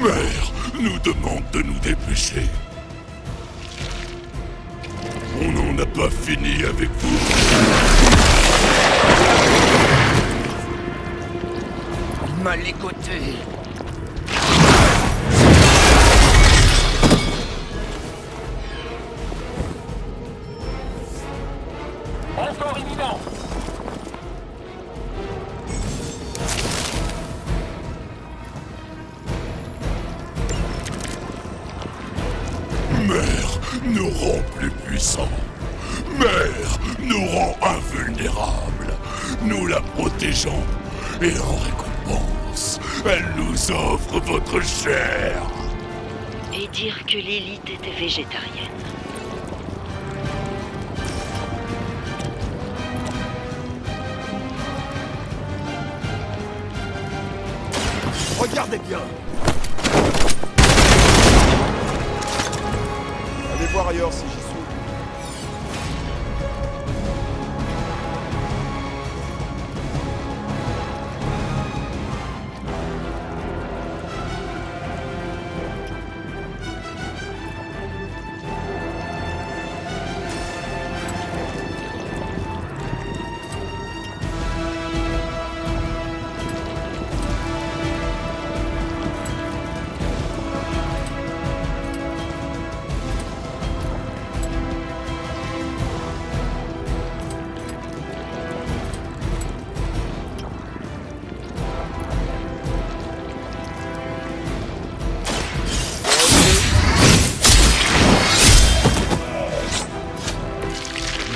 Mère nous demande de nous dépêcher. On n'en a pas fini avec vous. Il m'a ligoté. Encore imminent. Mère nous rend plus puissants. Mère nous rend invulnérables. Nous la protégeons et en récompense, elle nous offre votre chair. Et dire que Lilith était végétarienne. Regardez bien. Allez voir ailleurs si j'y suis.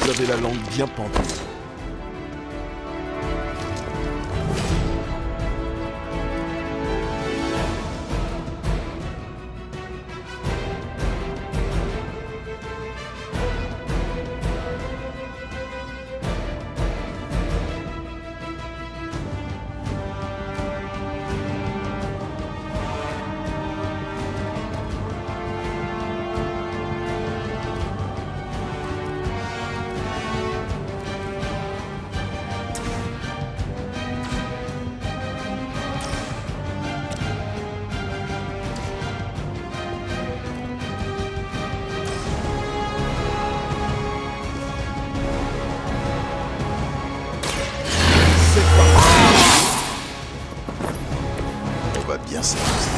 Vous avez la langue bien pendue. On va bien s'amuser.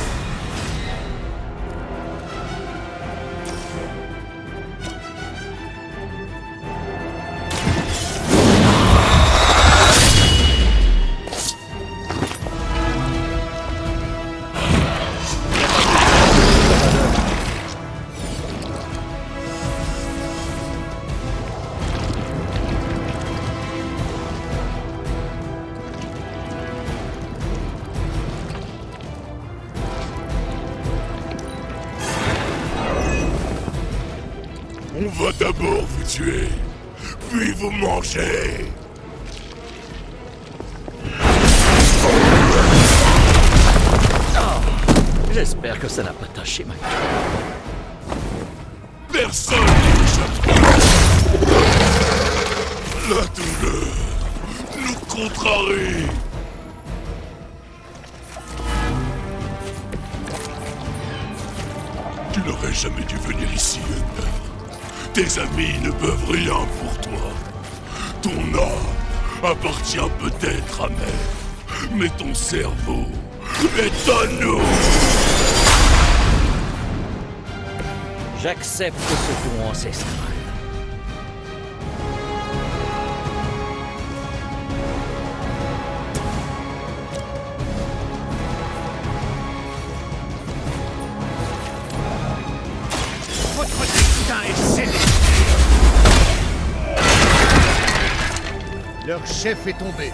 On va d'abord vous tuer, puis vous manger. J'espère que ça n'a pas taché ma gueule. Personne n'échappera. La douleur nous contrarie. Tu n'aurais jamais dû venir ici, Hunter. Tes amis ne peuvent rien pour toi. Ton âme appartient peut-être à Mère, mais ton cerveau est à nous. J'accepte ce don ancestral. Votre destin est scellé. Leur chef est tombé.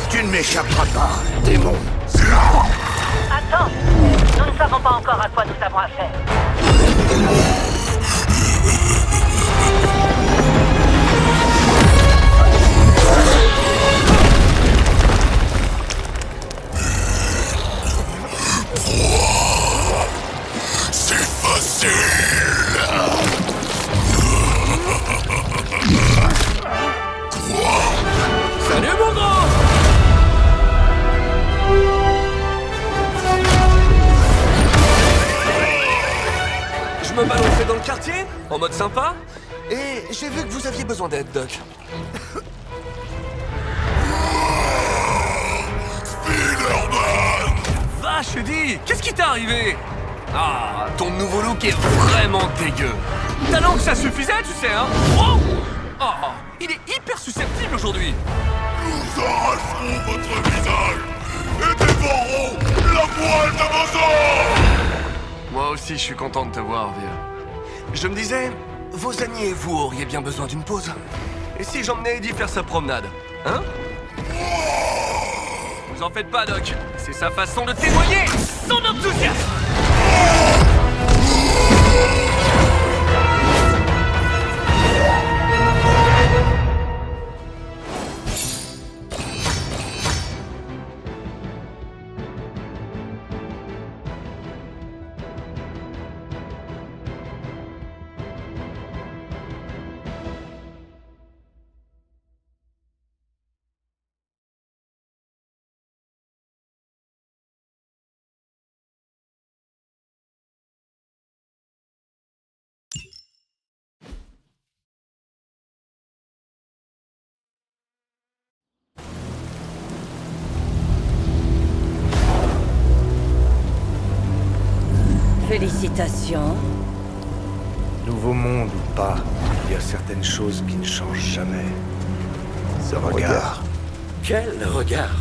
Tu ne m'échapperas pas, démon. Attends, nous ne savons savons pas encore à quoi nous avons affaire. C'est facile. Salut mon grand! Je me balançais dans le quartier, en mode sympa, et j'ai vu que vous aviez besoin d'aide, Doc. Spider-Man! Vache, Eddie, qu'est-ce qui t'est arrivé? Ah, ton nouveau look est vraiment dégueu. Talent que ça suffisait, tu sais, hein? Oh! Oh, il est hyper susceptible aujourd'hui. Nous arracherons votre visage et dévorerons la moelle de vos os! Moi aussi, je suis content de te voir, vieux. Je me disais, vos amis et vous auriez bien besoin d'une pause. Et si j'emmenais Eddie faire sa promenade, hein? Vous en faites pas, Doc. C'est sa façon de témoigner son enthousiasme. Félicitations. Nouveau monde ou pas, il y a certaines choses qui ne changent jamais. Ce regard. Quel regard?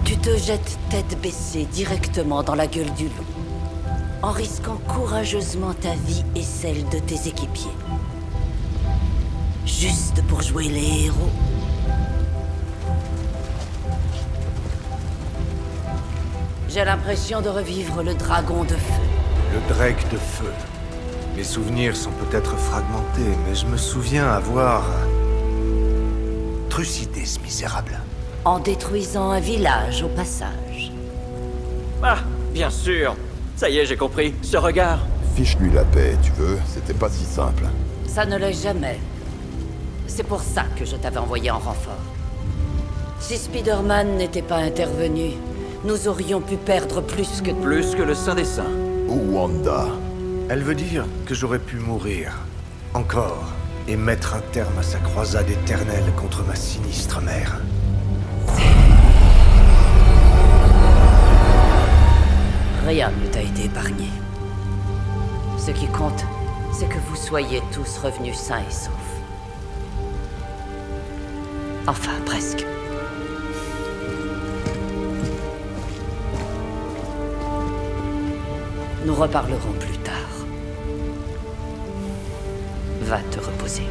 Tu te jettes tête baissée directement dans la gueule du loup, en risquant courageusement ta vie et celle de tes équipiers. Juste pour jouer les héros. J'ai l'impression de revivre le dragon de feu. Le Drake de feu. Mes souvenirs sont peut-être fragmentés, mais je me souviens avoir trucidé ce misérable. En détruisant un village au passage. Ah, bien sûr. Ça y est, j'ai compris. Ce regard. Fiche-lui la paix, tu veux, c'était pas si simple. Ça ne l'est jamais. C'est pour ça que je t'avais envoyé en renfort. Si Spider-Man n'était pas intervenu, nous aurions pu perdre plus que... Plus que le Saint des Saints. Ou Wanda. Elle veut dire que j'aurais pu mourir. Encore. Et mettre un terme à sa croisade éternelle contre ma sinistre mère. Rien ne t'a été épargné. Ce qui compte, c'est que vous soyez tous revenus sains et saufs. Enfin, presque. Nous reparlerons plus tard. Va te reposer.